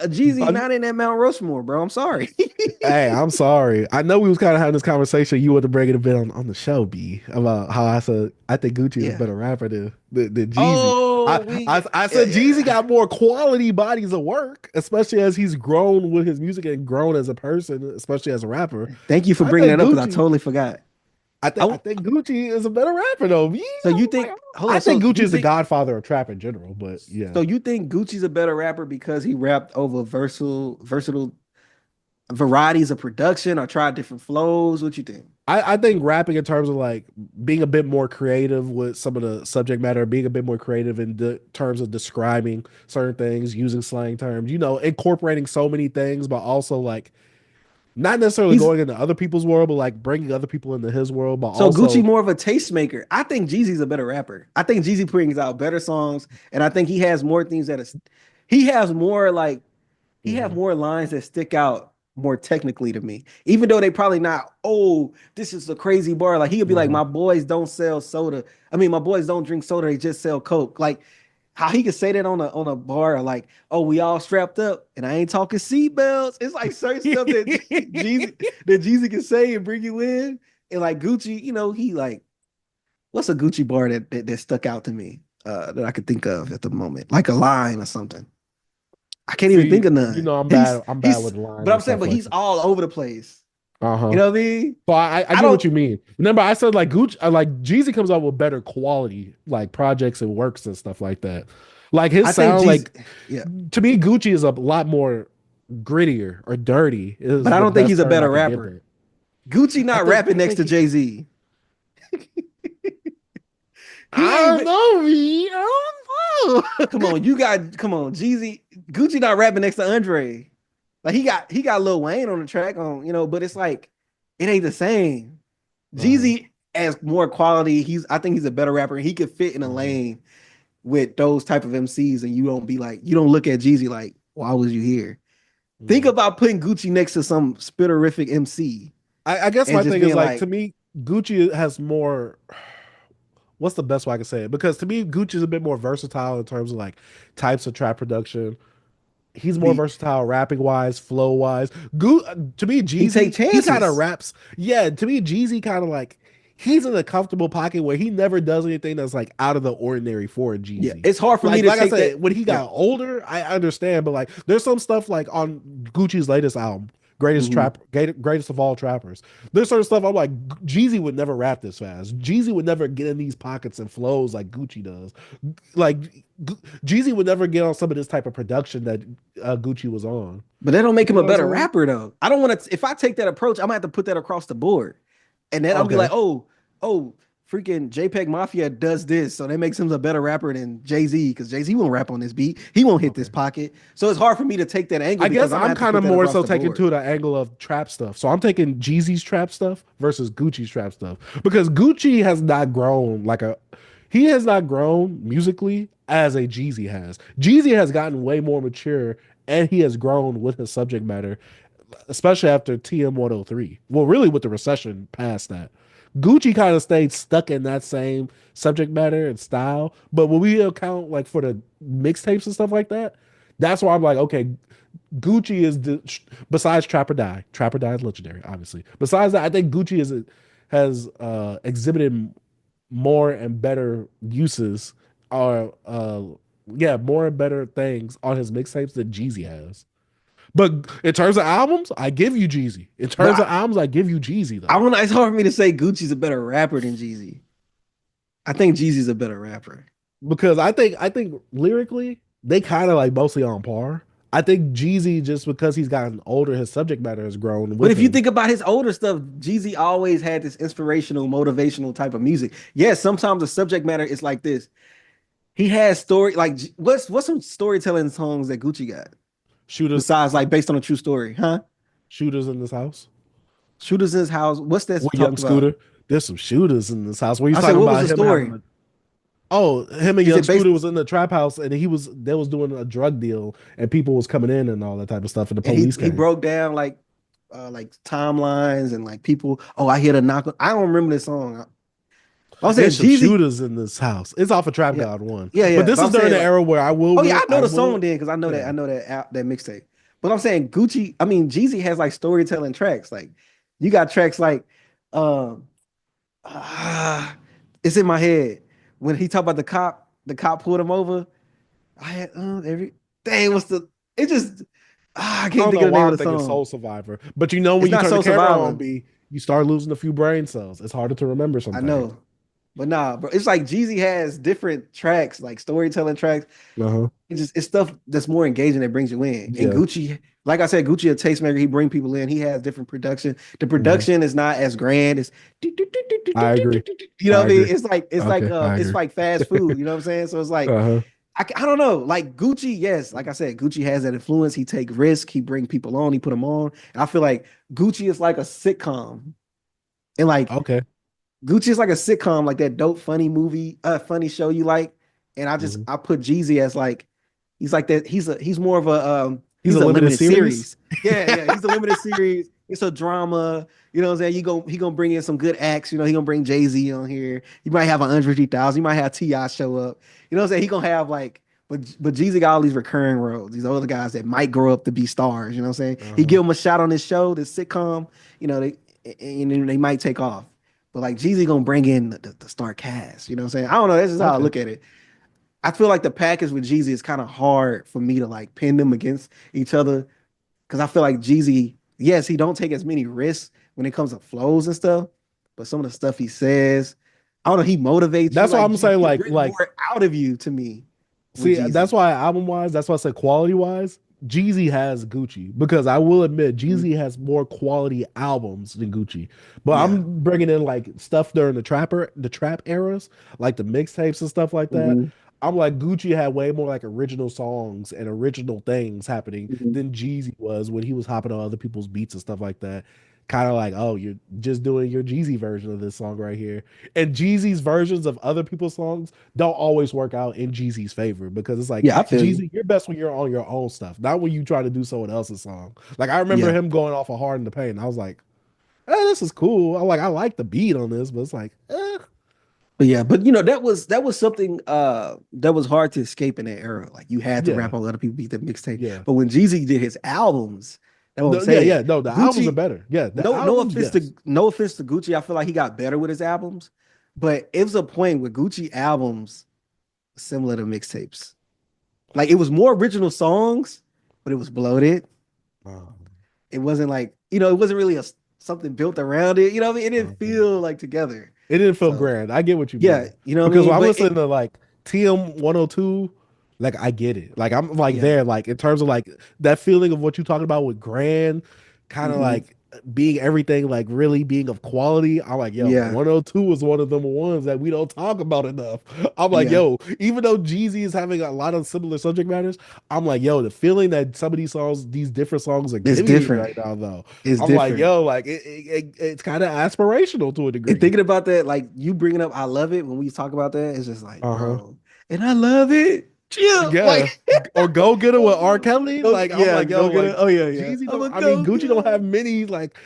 A Jeezy Un- not in that Mount Rushmore, bro. I'm sorry. Hey, I'm sorry. I know we was kind of having this conversation. You want to bring it a bit on the show, B, about how I said I think Gucci is a Yeah. better rapper than Jeezy. Oh, I yeah, said Jeezy yeah. got more quality bodies of work, especially as he's grown with his music and grown as a person, especially as a rapper. Thank you for I bringing think that up because I Gucci. totally forgot. I, I w- think Gucci is a better rapper though. Me, so you I'm like, think? Hold I on. think So Gucci you is the think? godfather of trap in general. But yeah, So you think Gucci's a better rapper because he rapped over versatile varieties of production or tried different flows? What you think? I think rapping in terms of like being a bit more creative with some of the subject matter, being a bit more creative in the terms of describing certain things, using slang terms, incorporating so many things, but also like not necessarily He's going into other people's world, but like bringing other people into his world, but so Gucci also more of a tastemaker. I think Jeezy's a better rapper. I think Jeezy brings out better songs, and I think he has more things that is. He has more like he have mhm, more lines that stick out more technically to me. Even though they probably not, oh, this is a crazy bar. Like he'll be like, uh-huh. my boys don't sell soda. I mean, my boys don't drink soda, they just sell Coke. Like how he could say that on a bar, like, oh, we all strapped up, and I ain't talking seatbelts. It's like certain stuff that Jeezy can say and bring you in. And like Gucci, he like, what's a Gucci bar that stuck out to me that I could think of at the moment, like a line or something. I can't even think See, of none. I'm bad. He's I'm bad he's with lines but I'm and saying, stuff but like he's that. all over the place. You Uh-huh. know what I mean? So I I get what don't you mean. Remember, I said like Gucci, like Jeezy comes out with better quality, like projects and works and stuff like that. Like his I think sound, G's like yeah, to me, Gucci is a lot more grittier or dirty. but Is I the don't think best he's a term I better could give rapper. it. Gucci not rapping I next think to Jay-Z. He I don't ain't know, me. I don't know. come on, Jeezy. Gucci not rapping next to Andre. Like he got Lil Wayne on the track but it's like it ain't the same. uh-huh, Jeezy has more quality. I think he's a better rapper. He could fit in a uh-huh. lane with those type of MCs, and you don't look at Jeezy like, why was you here? Think Mhm. about putting Gucci next to some spitterific MC I guess and my just thing is being like to like, me, Gucci has more. What's the best way I can say it? Because to me, Gucci is a bit more versatile in terms of like types of trap production. He's more be versatile rapping wise, flow wise. To me, he take Jeezy, he kind of chances. raps. Yeah, to me, Jeezy kind of like he's in a comfortable pocket where he never does anything that's like out of the ordinary for Yeah, Jeezy. it's hard for me to Like I take that. said, when he Yeah. got older, I understand, but like there's some stuff like on Gucci's latest album, Hmm. greatest of all trappers. There's certain stuff I'm like, Jeezy would never rap this fast. Jeezy would never get in these pockets and flows like Gucci does. Like Jeezy would never get on some of this type of production that Gucci was on. But that don't make You him know a what I'm better saying? rapper though. I don't want to. If I take that approach, I'm gonna have to put that across the board, and then I'll be like, Okay. oh, freaking JPEG Mafia does this, so that makes him a better rapper than Jay Z because Jay Z won't rap on this beat. He won't hit this Okay. pocket. So it's hard for me to take that angle I because guess I'm gonna I'm have to kind put of that more across so the taking board. to the angle of trap stuff. So I'm taking Jeezy's trap stuff versus Gucci's trap stuff because Gucci has not grown he has not grown musically as a Jeezy has. Jeezy has gotten way more mature and he has grown with his subject matter, especially after TM 103. Well, really with the recession past that. Gucci kind of stayed stuck in that same subject matter and style. But when we account like for the mixtapes and stuff like that, that's why I'm like, okay, Gucci is besides Trapper Die. Trapper Die is legendary, obviously. Besides that, I think Gucci has exhibited more and better uses or yeah, more and better things on his mixtapes than Jeezy has. But in terms of albums, I give you Jeezy. In But terms of albums, I give you Jeezy I though. want. It's hard for me to say Gucci's a better rapper than Jeezy. I think Jeezy's a better rapper. Because I think lyrically, they kind of like mostly on par. I think Jeezy, just because he's gotten older, his subject matter has grown But with if you him. think about his older stuff, Jeezy always had this inspirational, motivational type of music. Yes, sometimes the subject matter is like this. He has story like what's some storytelling songs that Gucci got Shooters, besides like based on a true story, huh? shooters in this house. Shooters in his house. What's that With Young talked about? Scooter. There's some shooters in this house. Where he's I said, talking what was about the him having story? a him and Is Young it based Scooter was in the trap house and they was doing a drug deal and people was coming in and all that type of stuff and the and he police he came. broke down like timelines and like people. Oh, I hear the knock. I don't remember this song. I'm saying There's some Jeezy. shooters in this house. It's off of Trap Yeah, God one, yeah, but yeah. this But is I'm during saying the like, era where oh yeah, I know I the song will, then because I know that yeah. I know that mixtape. But I'm saying Gucci, I mean Jeezy has like storytelling tracks. Like you got tracks like um ah, it's in my head. When he talked about the cop pulled him over. I had every dang what's the it just I I can't don't think know of the name why of I'm the thinking song. Soul Survivor, but you know It's when you not turn the Soul camera on, Survivor. B, you start losing a few brain cells. It's harder to remember some I things. know. But nah, bro, it's like Jeezy has different tracks, like storytelling tracks. Uh-huh. It's stuff that's more engaging that brings you in. And Yeah. Gucci, like I said, Gucci a tastemaker. He bring people in. He has different production. The Mhm. production is not as grand as I agree. you know I what I mean. agree. It's like Okay, I it's agree. like fast food. You know what I'm saying? So it's like Uh-huh. I don't know. Like Gucci, yes, like I said, Gucci has that influence. He take risk. He bring people on. He put them on. And I feel like Gucci is like a sitcom, and like Okay. Gucci is like a sitcom, like that dope funny movie, funny show you like. And Mhm. I put Jeezy as like he's like that. He's more of a He's a he's a limited limited series. series. Yeah. He's a limited series. It's a drama. You know what I'm saying? He gonna bring in some good acts. You know, he gonna bring Jay-Z on here. You might have 150,000. You might have T.I. show up. You know what I'm saying? He gonna have like but Jeezy got all these recurring roles. These other guys that might grow up to be stars. You know what I'm saying? He Uh-huh. give them a shot on this show, this sitcom. You know they might take off. But like Jeezy gonna bring in the star cast. You know what I'm saying? I don't know. That's just how I Okay. look at it. I feel like the package with Jeezy is kind of hard for me to like pin them against each other because I feel like Jeezy, yes, he don't take as many risks when it comes to flows and stuff, but some of the stuff he says, I don't know, he motivates you. That's why Like I'm saying he like bring like more out of you to me with see, that's Jeezy. why album wise, that's why I said quality wise, Jeezy has Gucci because I will admit Mhm. Jeezy has more quality albums than Gucci. But Yeah. I'm bringing in like stuff during the trap eras, like the mixtapes and stuff like that. Mhm. I'm like Gucci had way more like original songs and original things happening Mhm. than Jeezy was when he was hopping on other people's beats and stuff like that. Kind of like, oh, you're just doing your Jeezy version of this song right here. And Jeezy's versions of other people's songs don't always work out in Jeezy's favor because it's like Yeah, I feel you. Jeezy, you're best when you're on your own stuff, not when you try to do someone else's song. Like I remember Yeah. him going off of Hard in the Pain. I was like, this is cool. I like the beat on this, but it's like, But yeah, but you know, that was something that was hard to escape in that era. Like you had to yeah, rap on other people beat the mixtape. yeah. But when Jeezy did his albums, that's what I'm No, yeah, saying. yeah. No, the albums are Gucci, better. Yeah, the no albums, offense yes. to no offense to Gucci, I feel like he got better with his albums. But it was a point where Gucci albums similar to mixtapes. Like it was more original songs, but it was bloated. Uh, It wasn't like, it wasn't really something built around it. You know what I mean? It didn't uh, feel like together. It didn't feel So grand. I get what you yeah, mean. you know what I Because mean? when I'm But listening to like TM 102, like I get it. Like I'm like yeah. there, like in terms of like that feeling of what you're talking about with grand, kind of Mhm. like being everything, like really being of quality. I'm like, yo, Yeah. 102 was one of them ones that we don't talk about enough. I'm like, Yeah. yo, even though Jeezy is having a lot of similar subject matters, I'm like, yo, the feeling that some of these songs, these different songs are It's giving me different. right now, though. It's I'm like, different. yo, like it's kind of aspirational to a And degree. thinking about that, like you bringing up, I love it when we talk about that. It's just like, Uh-huh. bro, and I love it. Chill, Yeah. like, Or go get it with R. Kelly. Like I'm yeah, like, yo, go get it. like Oh yeah, yeah. Jeezy I'm don't a I mean go Gucci don't have getter. many like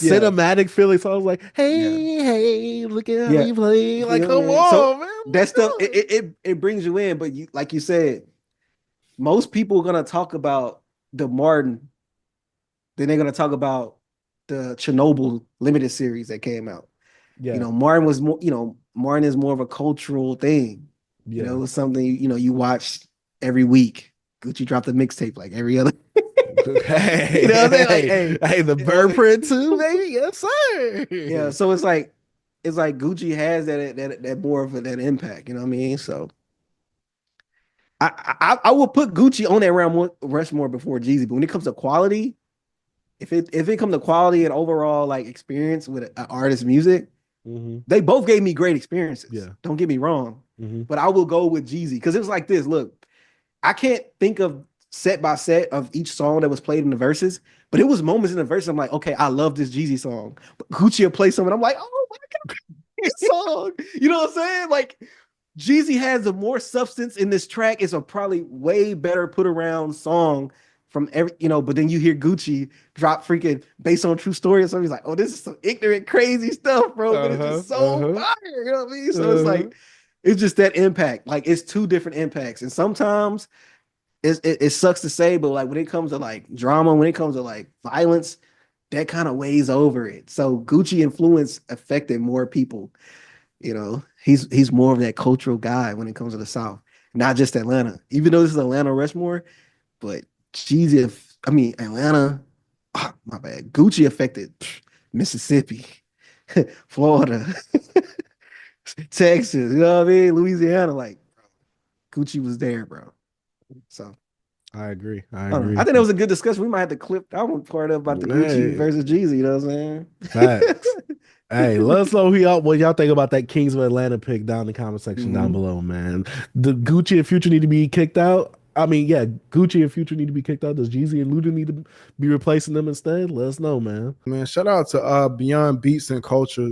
Yeah, cinematic feeling songs like, yeah, hey, hey, look at how yeah. we play. You Like, know what I come mean? So on, man. that stuff, What are you it brings you in, but you, like you said, most people are gonna talk about the Martin, then they're gonna talk about the Chernobyl limited series that came out. doing? Martin was more, Martin is more of a cultural thing. Yeah. It was something, you watch every week. Gucci dropped a mixtape like every other. Yeah. You know what I'm saying? Like, Hey, hey, hey, the you know bird what print too, I mean? baby. Yes, Yeah. sir. So it's like Gucci has that more of that impact. You know what I mean? So I will put Gucci on that round Rushmore before Jeezy. But when it comes to quality, if it comes to quality and overall like experience with an artist's music, Hmm. they both gave me great experiences. Yeah. Don't get me wrong, Hmm. but I will go with Jeezy because it was like this. Look, I can't think of set by set of each song that was played in the verses, but it was moments in the verse. I'm like, okay, I love this Jeezy song. But Gucci will play something. I'm like, oh my god, this song. You know what I'm saying? Like Jeezy has a more substance in this track. It's a probably way better put around song from but then you hear Gucci drop freaking based on true story or something. He's like, oh, this is some ignorant, crazy stuff, bro. But it's Uh-huh. just so Uh-huh. fire. You know what I mean? So it's Uh-huh. like, it's just that impact. Like it's two different impacts. And sometimes it sucks to say, but like when it comes to like drama, when it comes to like violence, that kind of weighs over it. So Gucci influence affected more people. You know, he's more of that cultural guy when it comes to the South, not just Atlanta. Even though this is Atlanta Rushmore, but Jeezy, I mean Atlanta, oh, my bad. Gucci affected Mississippi, Florida, Texas. You know what I mean? Louisiana, like Gucci was there, bro. So I agree. I I don't know. I agree. think that was a good discussion. We might have to clip that one part up about the Gucci Hey, versus Jeezy. You know what I'm saying? facts. Hey, let us know who y'all what y'all think about that Kings of Atlanta pick down in the comment section down Mhm. below, man. The Gucci and Future need to be kicked out. I mean, yeah, Gucci and Future need to be kicked out. Does Jeezy and Luda need to be replacing them instead? Let us know, man. Man, shout out to Beyond Beats and Culture.